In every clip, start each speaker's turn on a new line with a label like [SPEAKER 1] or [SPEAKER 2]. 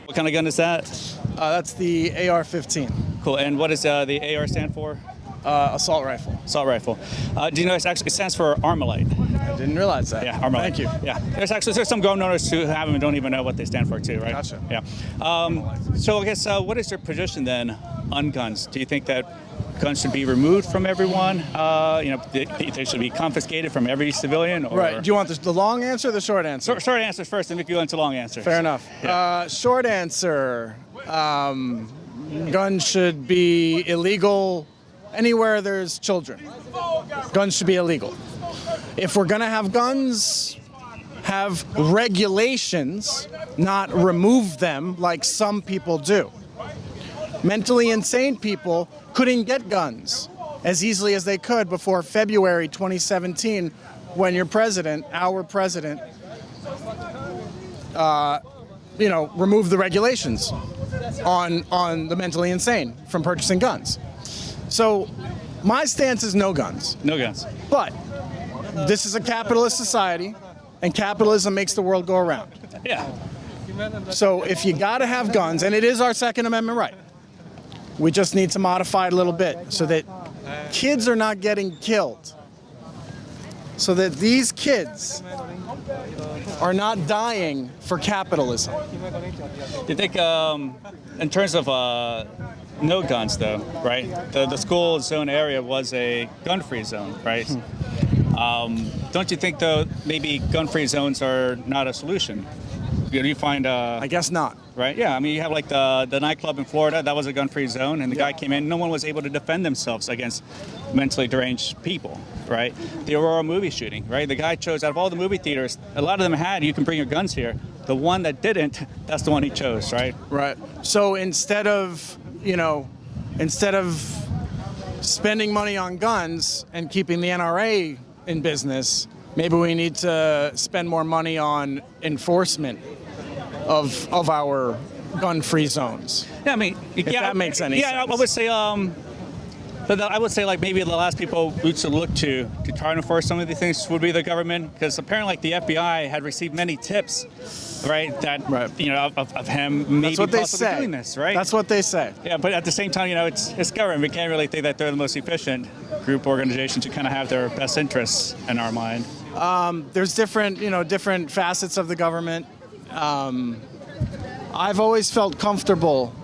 [SPEAKER 1] What kind of gun is that?
[SPEAKER 2] That's the AR-15.
[SPEAKER 1] Cool. And what does the AR stand for?
[SPEAKER 2] Assault rifle.
[SPEAKER 1] Assault rifle. Do you know it stands for Armalite?
[SPEAKER 2] I didn't realize that.
[SPEAKER 1] Yeah, Armalite.
[SPEAKER 2] Thank you.
[SPEAKER 1] Yeah, there's some gun owners who have them and don't even know what they stand for too, right?
[SPEAKER 2] Gotcha.
[SPEAKER 1] Yeah. So I guess what is your position then on guns? Do you think that guns should be removed from everyone? They should be confiscated from every civilian? Or?
[SPEAKER 2] Right. Do you want the long answer or the short answer?
[SPEAKER 1] Short answer first, and we can go into long answers.
[SPEAKER 2] Fair enough.
[SPEAKER 1] Yeah.
[SPEAKER 2] Short answer, guns should be illegal anywhere there's children. Guns should be illegal. If we're going to have guns, have regulations, not remove them like some people do. Mentally insane people couldn't get guns as easily as they could before February 2017 when our president, removed the regulations on the mentally insane from purchasing guns. So my stance is no guns.
[SPEAKER 1] No guns.
[SPEAKER 2] But this is a capitalist society, and capitalism makes the world go around.
[SPEAKER 1] Yeah.
[SPEAKER 2] So if you got to have guns, and it is our Second Amendment right, we just need to modify it a little bit so that kids are not getting killed. So that these kids are not dying for capitalism.
[SPEAKER 1] Do you think, in terms of no guns, though, right? The school zone area was a gun-free zone, right? Don't you think, though, maybe gun-free zones are not a solution? Do you find?
[SPEAKER 2] I guess not.
[SPEAKER 1] Right? Yeah. I mean, you have like the nightclub in Florida. That was a gun-free zone, and the guy came in. No one was able to defend themselves against mentally deranged people. Right? The Aurora movie shooting. Right? The guy chose out of all the movie theaters. A lot of them had you can bring your guns here. The one that didn't, that's the one he chose. Right?
[SPEAKER 2] Right. So instead of spending money on guns and keeping the NRA in business, maybe we need to spend more money on enforcement of our gun-free zones.
[SPEAKER 1] Yeah, I mean,
[SPEAKER 2] if that makes any sense.
[SPEAKER 1] Yeah, I would say like maybe the last people we should look to try and enforce some of these things would be the government, because apparently like the FBI had received many tips, right? Of him maybe possibly doing this, right?
[SPEAKER 2] That's what they say.
[SPEAKER 1] Yeah, but at the same time, it's government. We can't really think that they're the most efficient group organization to kind of have their best interests in our mind.
[SPEAKER 2] There's different facets of the government. I've always felt comfortable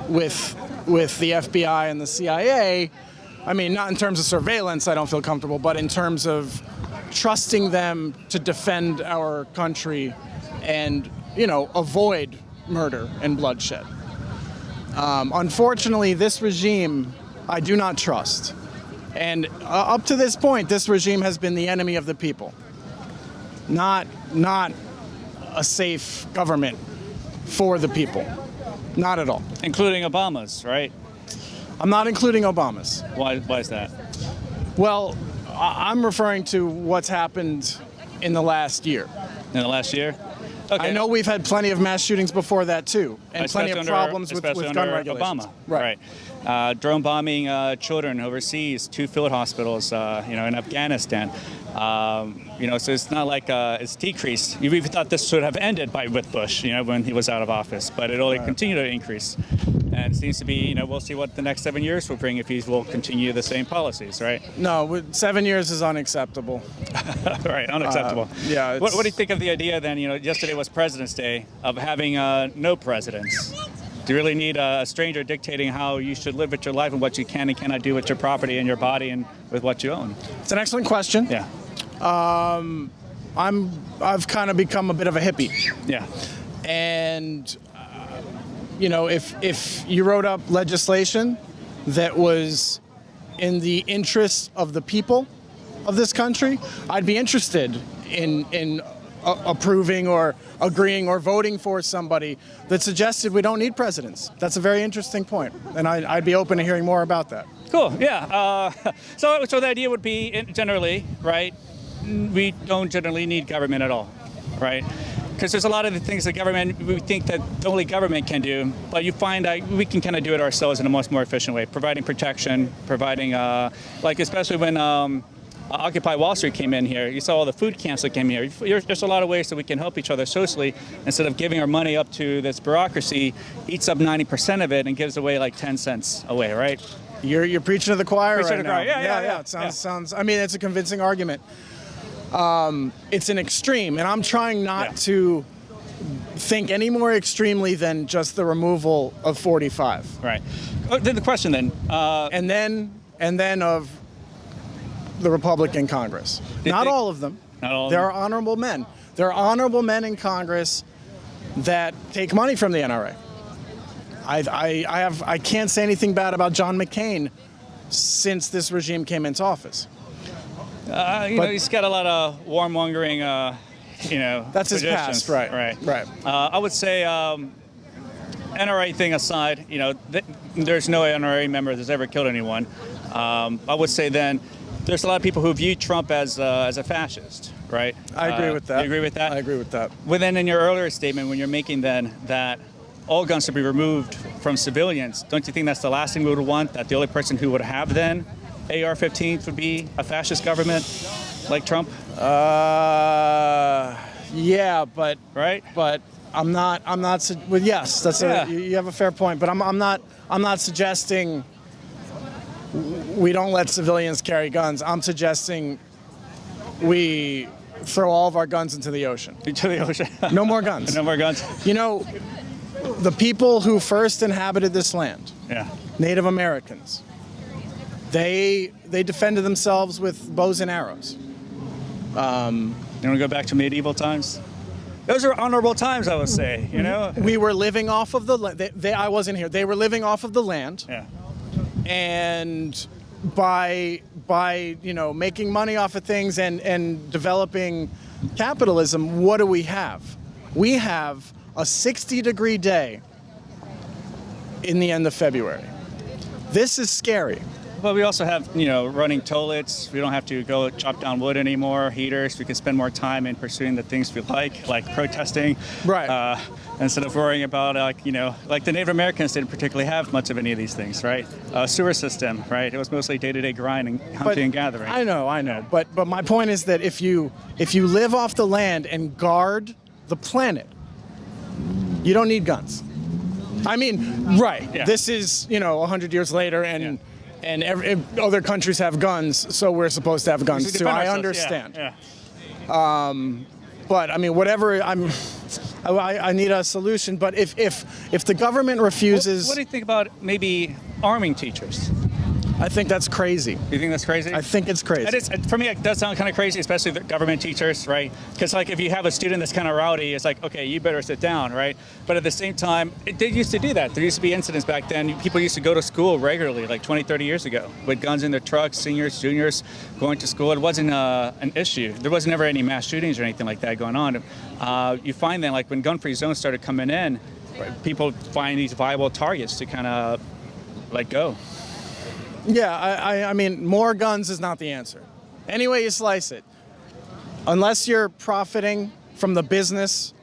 [SPEAKER 2] with the FBI and the CIA. I mean, not in terms of surveillance, I don't feel comfortable, but in terms of trusting them to defend our country and, avoid murder and bloodshed. Unfortunately, this regime, I do not trust. And up to this point, this regime has been the enemy of the people. Not a safe government for the people. Not at all.
[SPEAKER 1] Including Obama's, right?
[SPEAKER 2] I'm not including Obama's.
[SPEAKER 1] Why is that?
[SPEAKER 2] Well, I'm referring to what's happened in the last year.
[SPEAKER 1] In the last year? Okay.
[SPEAKER 2] I know we've had plenty of mass shootings before that too, and plenty of problems with gun regulations.
[SPEAKER 1] Obama, right. Drone bombing children overseas, 2 field hospitals, in Afghanistan. So it's not like it's decreased. You even thought this should have ended with Bush, when he was out of office, but it only continued to increase. And it seems to be, we'll see what the next 7 years will bring if he will continue the same policies, right?
[SPEAKER 2] No, 7 years is unacceptable.
[SPEAKER 1] Right, unacceptable.
[SPEAKER 2] Yeah.
[SPEAKER 1] What do you think of the idea then, yesterday was President's Day, of having no presidents? Do you really need a stranger dictating how you should live with your life and what you can and cannot do with your property and your body and with what you own?
[SPEAKER 2] It's an excellent question.
[SPEAKER 1] Yeah.
[SPEAKER 2] I've kind of become a bit of a hippie.
[SPEAKER 1] Yeah.
[SPEAKER 2] And if you wrote up legislation that was in the interest of the people of this country, I'd be interested in approving or agreeing or voting for somebody that suggested we don't need presidents. That's a very interesting point, and I'd be open to hearing more about that.
[SPEAKER 1] Cool, yeah. So the idea would be, generally, right, we don't generally need government at all, right? Because there's a lot of the things that we think that only government can do, but you find that we can kind of do it ourselves in a much more efficient way, providing protection, providing, especially when Occupy Wall Street came in here. You saw all the food camps that came here. There's a lot of ways that we can help each other socially instead of giving our money up to this bureaucracy, eats up 90% of it and gives away like 10 cents away, right?
[SPEAKER 2] You're preaching to the choir
[SPEAKER 1] Preaching
[SPEAKER 2] right
[SPEAKER 1] to the
[SPEAKER 2] now.
[SPEAKER 1] choir. Yeah.
[SPEAKER 2] It sounds. I mean, it's a convincing argument. It's an extreme, and I'm trying not to think any more extremely than just the removal of 45.
[SPEAKER 1] Right. Then the question then.
[SPEAKER 2] And then of the Republican Congress. Not all of them.
[SPEAKER 1] Not all of
[SPEAKER 2] there
[SPEAKER 1] them.
[SPEAKER 2] are honorable men. There are honorable men in Congress that take money from the NRA. I can't say anything bad about John McCain since this regime came into office.
[SPEAKER 1] He's got a lot of warmongering,
[SPEAKER 2] That's his
[SPEAKER 1] traditions.
[SPEAKER 2] past, right?
[SPEAKER 1] Right. I would say, NRA thing aside, there's no NRA member that's ever killed anyone. I would say then, there's a lot of people who view Trump as a fascist, right?
[SPEAKER 2] I agree with that.
[SPEAKER 1] You agree with that?
[SPEAKER 2] I agree with that.
[SPEAKER 1] Well, then in your earlier statement, when you're making then that all guns should be removed from civilians, don't you think that's the last thing we would want? That the only person who would have then AR-15s would be a fascist government like Trump?
[SPEAKER 2] Yeah, but
[SPEAKER 1] right?
[SPEAKER 2] But I'm not. Well, yes, that's you have a fair point. But I'm not suggesting we don't let civilians carry guns. I'm suggesting we throw all of our guns into the ocean.
[SPEAKER 1] Into the ocean.
[SPEAKER 2] No more guns.
[SPEAKER 1] No more guns.
[SPEAKER 2] The people who first inhabited this land, Native Americans, they defended themselves with bows and arrows.
[SPEAKER 1] You want to go back to medieval times? Those are honorable times, I would say.
[SPEAKER 2] We were living off of the land. I wasn't here. They were living off of the land.
[SPEAKER 1] Yeah.
[SPEAKER 2] And by making money off of things and developing capitalism, what do we have? We have a 60-degree day in the end of February. This is scary.
[SPEAKER 1] But we also have, running toilets. We don't have to go chop down wood anymore, heaters. We can spend more time in pursuing the things we like protesting.
[SPEAKER 2] Right.
[SPEAKER 1] Instead of worrying about, like the Native Americans didn't particularly have much of any of these things, right? Sewer system, right? It was mostly day-to-day grind and hunting and gathering.
[SPEAKER 2] I know. But my point is that if you live off the land and guard the planet, you don't need guns. I mean, right.
[SPEAKER 1] Yeah.
[SPEAKER 2] This is, 100 years later, and other countries have guns, so we're supposed to have guns too. I understand.
[SPEAKER 1] Yeah.
[SPEAKER 2] But I mean, whatever. I need a solution. But if the government refuses,
[SPEAKER 1] what do you think about maybe arming teachers?
[SPEAKER 2] I think that's crazy.
[SPEAKER 1] You think that's crazy?
[SPEAKER 2] I think it's crazy.
[SPEAKER 1] For me, it does sound kind of crazy, especially the government teachers, right? Because if you have a student that's kind of rowdy, it's like, okay, you better sit down, right? But at the same time, they used to do that. There used to be incidents back then. People used to go to school regularly, like 20, 30 years ago, with guns in their trucks, seniors, juniors, going to school. It wasn't an issue. There wasn't ever any mass shootings or anything like that going on. You find then, when gun-free zones started coming in, people find these viable targets to kind of let go.
[SPEAKER 2] Yeah, I mean, more guns is not the answer. Any way you slice it. Unless you're profiting from the business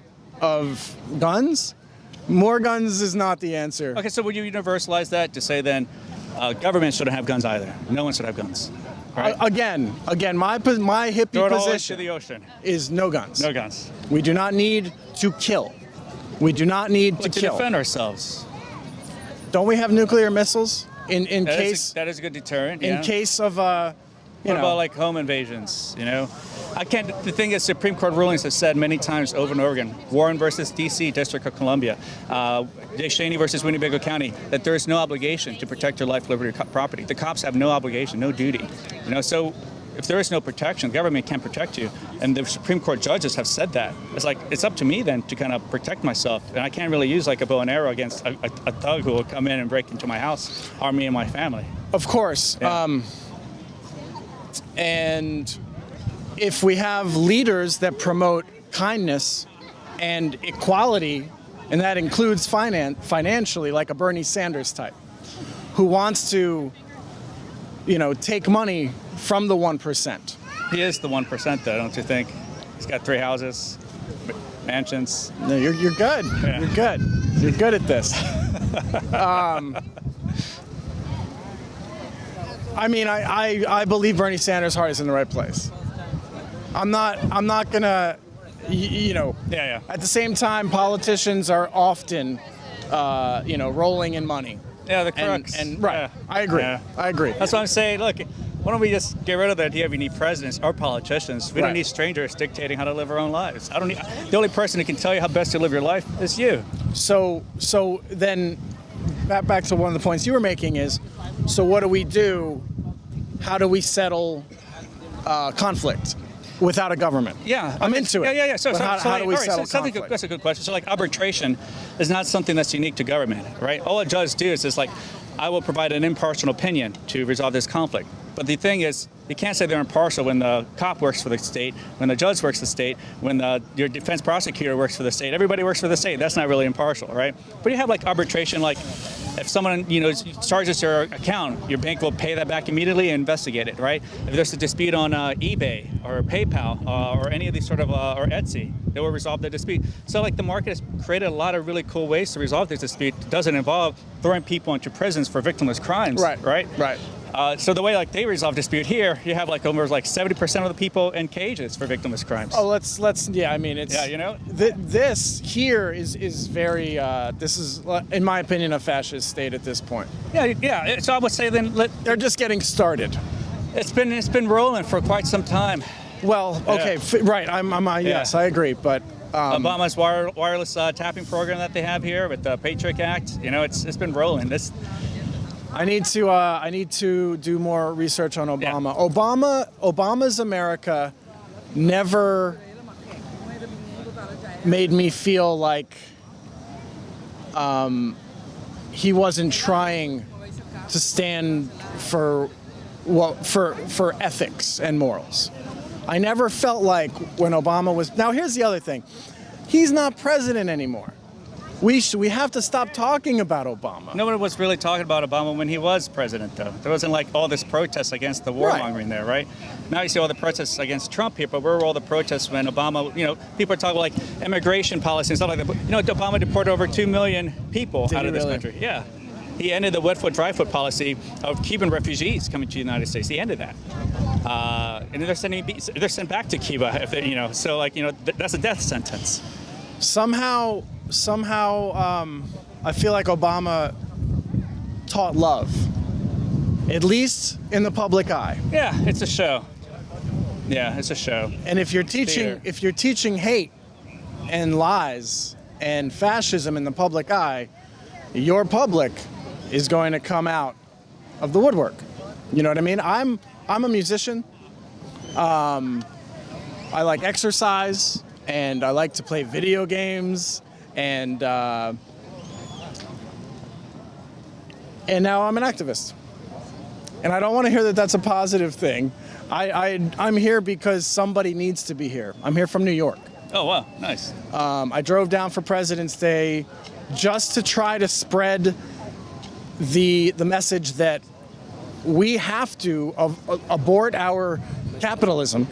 [SPEAKER 2] of guns, more guns is not the answer.
[SPEAKER 1] Okay, so would you universalize that to say then government shouldn't have guns either? No one should have guns. Right?
[SPEAKER 2] Again, my hippie
[SPEAKER 1] Throw it all
[SPEAKER 2] position
[SPEAKER 1] into the ocean.
[SPEAKER 2] is no guns.
[SPEAKER 1] No guns.
[SPEAKER 2] We do not need to kill. We do not need to kill.
[SPEAKER 1] Defend ourselves.
[SPEAKER 2] Don't we have nuclear missiles? In case
[SPEAKER 1] that is a good deterrent.
[SPEAKER 2] In case of
[SPEAKER 1] what about home invasions? I can't. The thing is, Supreme Court rulings have said many times over and over again. Warren versus D.C. District of Columbia, Cheney versus Winnebago County, that there is no obligation to protect your life, liberty, or property. The cops have no obligation, no duty. So if there is no protection, the government can't protect you. And the Supreme Court judges have said that. It's up to me then to kind of protect myself. And I can't really use a bow and arrow against a thug who will come in and break into my house, harm me and my family.
[SPEAKER 2] Of course.
[SPEAKER 1] Yeah.
[SPEAKER 2] And if we have leaders that promote kindness and equality, and that includes financially, like a Bernie Sanders type, who wants to, take money from the 1%.
[SPEAKER 1] He is the 1%, though, don't you think? He's got 3 houses, mansions.
[SPEAKER 2] No, you're good. Yeah. You're good. You're good at this. I mean, I believe Bernie Sanders' heart is in the right place. I'm not gonna, you know.
[SPEAKER 1] Yeah.
[SPEAKER 2] At the same time, politicians are often, rolling in money.
[SPEAKER 1] Yeah, the crooks.
[SPEAKER 2] And right,
[SPEAKER 1] Yeah.
[SPEAKER 2] I agree.
[SPEAKER 1] Yeah.
[SPEAKER 2] I agree.
[SPEAKER 1] That's what I'm saying. Look, why don't we just get rid of the idea of we need presidents or politicians? We
[SPEAKER 2] Right.
[SPEAKER 1] don't need strangers dictating how to live our own lives. I don't need. The only person who can tell you how best to live your life is you.
[SPEAKER 2] So then, back to one of the points you were making is, so what do we do? How do we settle conflict without a government?
[SPEAKER 1] Yeah,
[SPEAKER 2] I'm into it.
[SPEAKER 1] Yeah.
[SPEAKER 2] But how do we settle conflict?
[SPEAKER 1] That's a good question. So, like, arbitration is not something that's unique to government, right? All a judge does is like, I will provide an impartial opinion to resolve this conflict. But the thing is, you can't say they're impartial when the cop works for the state, when the judge works for the state, when your defense prosecutor works for the state. Everybody works for the state. That's not really impartial, right? But you have like arbitration, like if someone charges your account, your bank will pay that back immediately and investigate it, right? If there's a dispute on eBay or PayPal or any of these sort of or Etsy, they will resolve the dispute. So like the market has created a lot of really cool ways to resolve this dispute. It doesn't involve throwing people into prisons for victimless crimes, right? So the way like they resolve dispute here, you have like almost like 70% of the people in cages for victimless crimes.
[SPEAKER 2] Oh, let's yeah. I mean, it's this here is very. This is, in my opinion, a fascist state at this point.
[SPEAKER 1] Yeah. So I would say then
[SPEAKER 2] They're just getting started.
[SPEAKER 1] It's been rolling for quite some time.
[SPEAKER 2] Well, okay, right. Yes, I agree, but.
[SPEAKER 1] Obama's wireless tapping program that they have here with the Patriot Act, it's been rolling.
[SPEAKER 2] I need to do more research on Obama. Yeah. Obama's America never made me feel like he wasn't trying to stand for ethics and morals. I never felt like when Obama was. Now here's the other thing. He's not president anymore. We have to stop talking about Obama.
[SPEAKER 1] Nobody was really talking about Obama when he was president, though. There wasn't like all this protests against the warmongering there, right? Now you see all the protests against Trump here, but where were all the protests when Obama, people are talking like immigration policy and stuff like that. But, Obama deported over 2 million people out of this country. Yeah. He ended the wet foot, dry foot policy of Cuban refugees coming to the United States. He ended that. And they're sent back to Cuba, if they, so like, that's a death sentence.
[SPEAKER 2] Somehow, I feel like Obama taught love, at least in the public eye.
[SPEAKER 1] Yeah, it's a show. Yeah, it's a show.
[SPEAKER 2] And if you're teaching hate and lies and fascism in the public eye, your public is going to come out of the woodwork. You know what I mean? I'm a musician. I like exercise. And I like to play video games, and now I'm an activist. And I don't want to hear that that's a positive thing. I'm here because somebody needs to be here. I'm here from New York.
[SPEAKER 1] Oh, wow, nice.
[SPEAKER 2] I drove down for President's Day just to try to spread the message that we have to abort our capitalism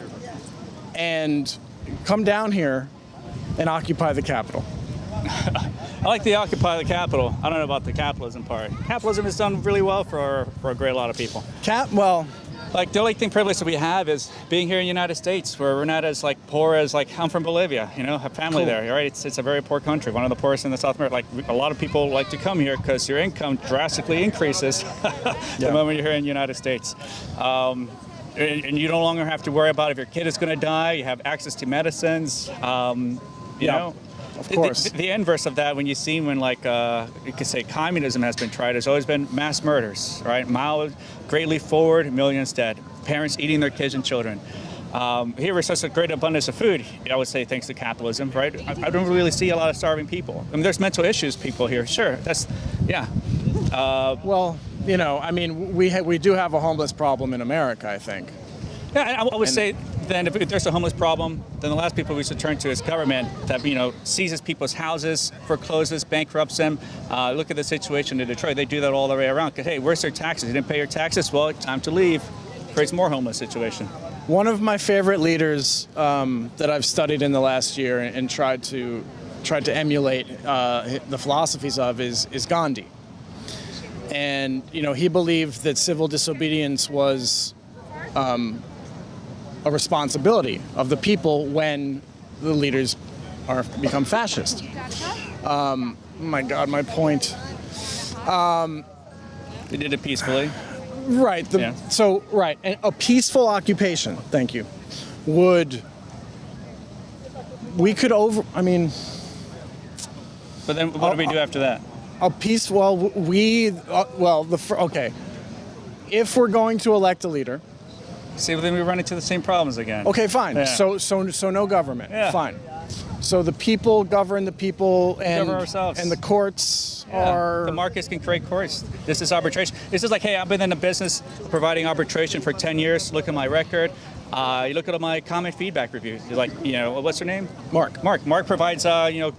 [SPEAKER 2] and come down here and occupy the Capitol.
[SPEAKER 1] I like the occupy the Capitol. I don't know about the capitalism part. Capitalism has done really well for a great lot of people.
[SPEAKER 2] Like
[SPEAKER 1] the only privilege that we have is being here in the United States, where we're not as like poor as like I'm from Bolivia. Have family there, right? It's a very poor country, one of the poorest in the South America. Like a lot of people like to come here because your income drastically increases the moment you're here in the United States. And you no longer have to worry about if your kid is going to die. You have access to medicines.
[SPEAKER 2] Of course.
[SPEAKER 1] The inverse of that, when you could say communism has been tried, has always been mass murders, right? Mao greatly forward, millions dead. Parents eating their kids and children. Here we're such a great abundance of food, I would say, thanks to capitalism, right? I don't really see a lot of starving people. I mean, there's mental issues people here, sure.
[SPEAKER 2] We do have a homeless problem in America, I think.
[SPEAKER 1] Yeah, I would say then if there's a homeless problem, then the last people we should turn to is government that, seizes people's houses, forecloses, bankrupts them. Look at the situation in Detroit. They do that all the way around. Hey, where's their taxes? You didn't pay your taxes? Well, time to leave. Creates more homeless situation.
[SPEAKER 2] One of my favorite leaders that I've studied in the last year and tried to emulate the philosophies of is Gandhi. And, he believed that civil disobedience was a responsibility of the people when the leaders become fascist. My God, my point.
[SPEAKER 1] They did it peacefully.
[SPEAKER 2] Right. So, right. And a peaceful occupation, thank you, we could
[SPEAKER 1] But then what do we do after that?
[SPEAKER 2] Okay. If we're going to elect a leader.
[SPEAKER 1] See, then we run into the same problems again.
[SPEAKER 2] Okay, fine.
[SPEAKER 1] Yeah.
[SPEAKER 2] So no government.
[SPEAKER 1] Yeah.
[SPEAKER 2] Fine. So the people govern the people, and
[SPEAKER 1] govern ourselves.
[SPEAKER 2] And the courts are.
[SPEAKER 1] The markets can create courts. This is arbitration. This is like, hey, I've been in the business providing arbitration for 10 years. Look at my record. You look at my comment feedback reviews. You're like, what's her name?
[SPEAKER 2] Mark.
[SPEAKER 1] Mark provides,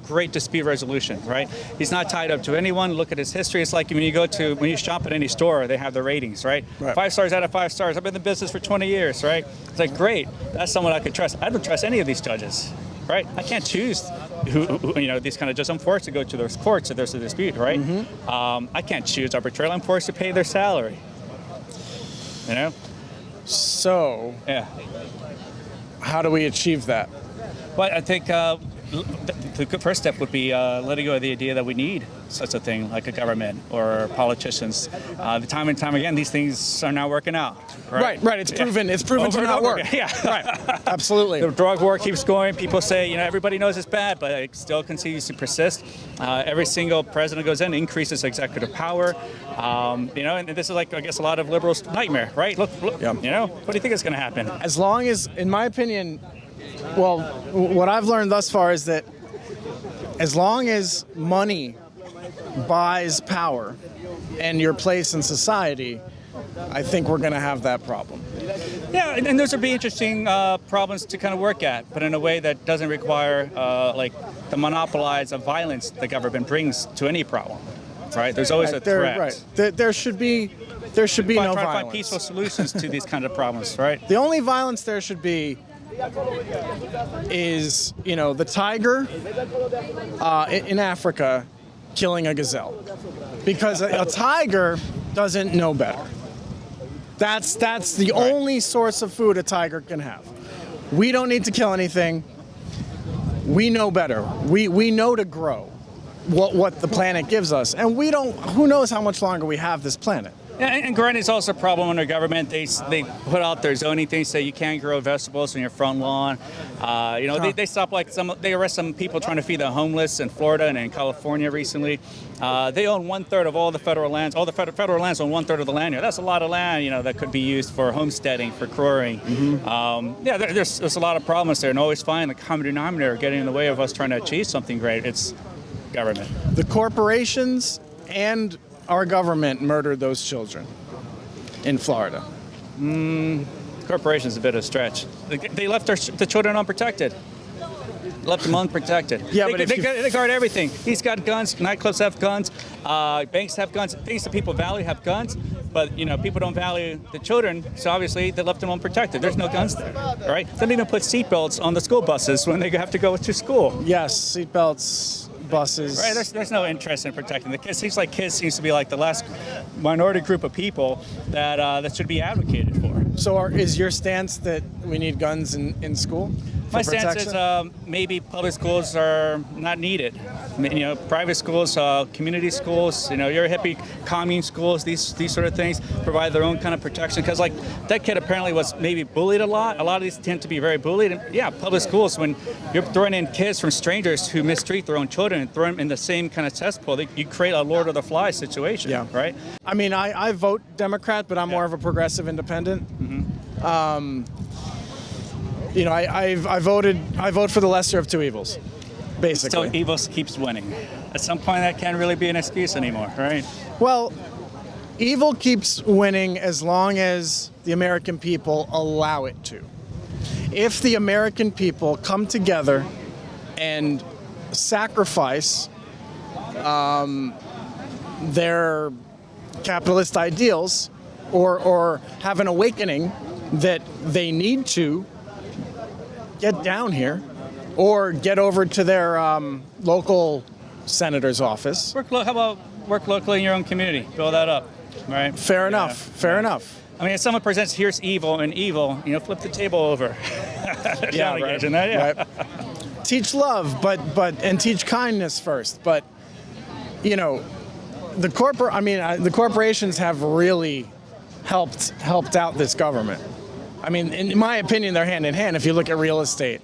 [SPEAKER 1] great dispute resolution, right? He's not tied up to anyone. Look at his history. It's like when you shop at any store, they have the ratings, right? 5 stars out of 5 stars. I've been in the business for 20 years, right? It's like, great. That's someone I could trust. I don't trust any of these judges, right? I can't choose who these kind of judges. I'm forced to go to those courts if there's a dispute, right? Mm-hmm. I can't choose arbitrarily. I'm forced to pay their salary,
[SPEAKER 2] So,
[SPEAKER 1] yeah.
[SPEAKER 2] How do we achieve that?
[SPEAKER 1] Well, I think the first step would be letting go of the idea that we need such a thing like a government or politicians. The time and time again, these things are not working out. Right.
[SPEAKER 2] It's proven. It's proven to not work.
[SPEAKER 1] Yeah.
[SPEAKER 2] Right. Absolutely.
[SPEAKER 1] The drug war keeps going. People say, everybody knows it's bad, but it still continues to persist. Every single president goes in, increases executive power. And this is like, I guess, a lot of liberals' nightmare, right? Look.
[SPEAKER 2] Yeah.
[SPEAKER 1] What do you think is going to happen?
[SPEAKER 2] As long as, in my opinion, what I've learned thus far is that as long as money buys power and your place in society, I think we're going to have that problem.
[SPEAKER 1] Yeah, and those would be interesting problems to kind of work at, but in a way that doesn't require the monopolize of violence the government brings to any problem. Right? There's always a threat.
[SPEAKER 2] Right. There should be no violence.
[SPEAKER 1] Try to find peaceful solutions to these kind of problems, right?
[SPEAKER 2] The only violence there should be is, the tiger in Africa killing a gazelle, because a tiger doesn't know better. That's the only source of food a tiger can have. We don't need to kill anything. We know better. We know to grow what the planet gives us, and who knows how much longer we have this planet.
[SPEAKER 1] Yeah, and granted, it's also a problem under government. They put out their zoning things, say you can't grow vegetables on your front lawn. They stop they arrest some people trying to feed the homeless in Florida and in California recently. They own 1/3 of all the federal lands. All the federal lands own 1/3 of the land here. That's a lot of land, that could be used for homesteading, for quarrying. Mm-hmm. There's a lot of problems there, and always find the common denominator getting in the way of us trying to achieve something great. It's government.
[SPEAKER 2] The corporations and our government murdered those children in Florida.
[SPEAKER 1] Corporations a bit of a stretch. They left the children unprotected. Left them unprotected.
[SPEAKER 2] Yeah,
[SPEAKER 1] they guard everything. He's got guns. Nightclubs have guns. Banks have guns. Things that people value have guns. But people don't value the children, so obviously they left them unprotected. There's no guns there, right? They don't even put seatbelts on the school buses when they have to go to school.
[SPEAKER 2] Yes, seatbelts. Buses.
[SPEAKER 1] Right, there's no interest in protecting the kids. Kids seems to be like the last minority group of people that should be advocated for.
[SPEAKER 2] So is your stance that we need guns in school?
[SPEAKER 1] My stance is maybe public schools are not needed. Private schools, community schools, your hippie commune schools, these sort of things provide their own kind of protection. Because that kid apparently was maybe bullied a lot. A lot of these tend to be very bullied. And public schools, when you're throwing in kids from strangers who mistreat their own children and throw them in the same kind of cesspool, you create a Lord of the Flies situation, right?
[SPEAKER 2] I mean, I vote Democrat, but I'm more of a progressive independent. Mm-hmm. I vote for the lesser of two evils, basically.
[SPEAKER 1] So evil keeps winning. At some point, that can't really be an excuse anymore, right?
[SPEAKER 2] Well, evil keeps winning as long as the American people allow it to. If the American people come together and sacrifice their capitalist ideals or have an awakening that they need to get down here or get over to their local senator's office.
[SPEAKER 1] How about work locally in your own community. Build that up, right?
[SPEAKER 2] Fair enough. Fair enough.
[SPEAKER 1] I mean, if someone presents, here's evil and evil, flip the table over.
[SPEAKER 2] Yeah, right. Right. Teach love, and teach kindness first. But, the corporations have really helped out this government. I mean, in my opinion, they're hand in hand if you look at real estate.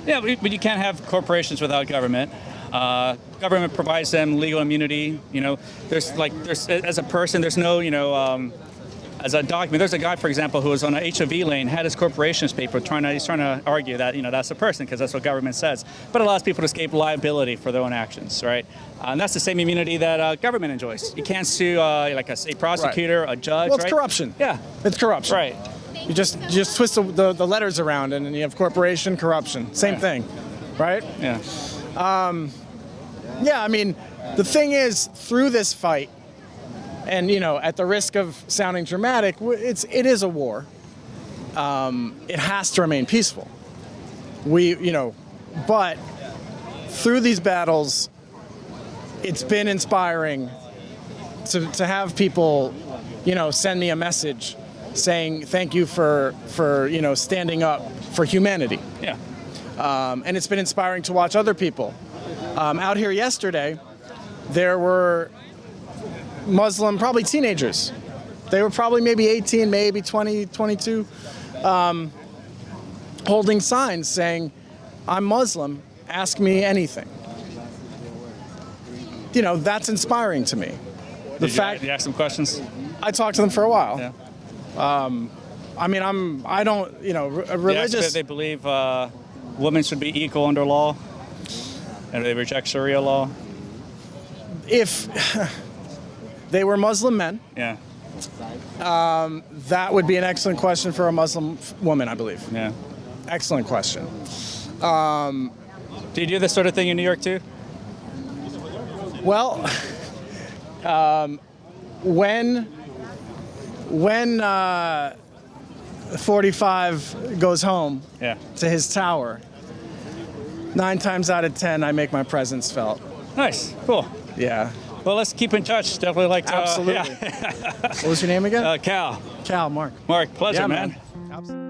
[SPEAKER 1] Yeah, but you can't have corporations without government. Government provides them legal immunity. There's as a person, there's no, as a document. There's a guy, for example, who was on an HOV lane, had his corporation's paper, he's trying to argue that, that's a person because that's what government says. But it allows people to escape liability for their own actions, right? And that's the same immunity that government enjoys. You can't sue like a state prosecutor, a judge,
[SPEAKER 2] Well, it's
[SPEAKER 1] right?
[SPEAKER 2] corruption.
[SPEAKER 1] Yeah.
[SPEAKER 2] It's corruption.
[SPEAKER 1] Right.
[SPEAKER 2] You just twist the letters around, and then you have corporation, corruption. Same thing, right?
[SPEAKER 1] Yeah.
[SPEAKER 2] Yeah, I mean, the thing is, through this fight, and at the risk of sounding dramatic, it is a war. It has to remain peaceful. But through these battles, it's been inspiring to have people, send me a message saying thank you for standing up for humanity.
[SPEAKER 1] Yeah.
[SPEAKER 2] And it's been inspiring to watch other people. Out here yesterday, there were Muslim, probably teenagers. They were probably maybe 18, maybe 20, 22, holding signs saying, "I'm Muslim, ask me anything." That's inspiring to me.
[SPEAKER 1] Did you ask some questions?
[SPEAKER 2] I talked to them for a while.
[SPEAKER 1] Yeah.
[SPEAKER 2] I mean, I don't, religious.
[SPEAKER 1] If they believe women should be equal under law, and they reject Sharia law.
[SPEAKER 2] If they were Muslim men,
[SPEAKER 1] Yeah.
[SPEAKER 2] that would be an excellent question for a Muslim woman, I believe.
[SPEAKER 1] Yeah.
[SPEAKER 2] Excellent question.
[SPEAKER 1] Do you do this sort of thing in New York too?
[SPEAKER 2] Well, when 45 goes home
[SPEAKER 1] Yeah.
[SPEAKER 2] to his tower, 9 times out of 10, I make my presence felt.
[SPEAKER 1] Nice. Cool.
[SPEAKER 2] Yeah.
[SPEAKER 1] Well, let's keep in touch. Definitely like to.
[SPEAKER 2] Absolutely.
[SPEAKER 1] Yeah.
[SPEAKER 2] What was your name again?
[SPEAKER 1] Cal.
[SPEAKER 2] Cal, Mark.
[SPEAKER 1] Mark, pleasure,
[SPEAKER 2] Yeah,
[SPEAKER 1] man.
[SPEAKER 2] Absolutely.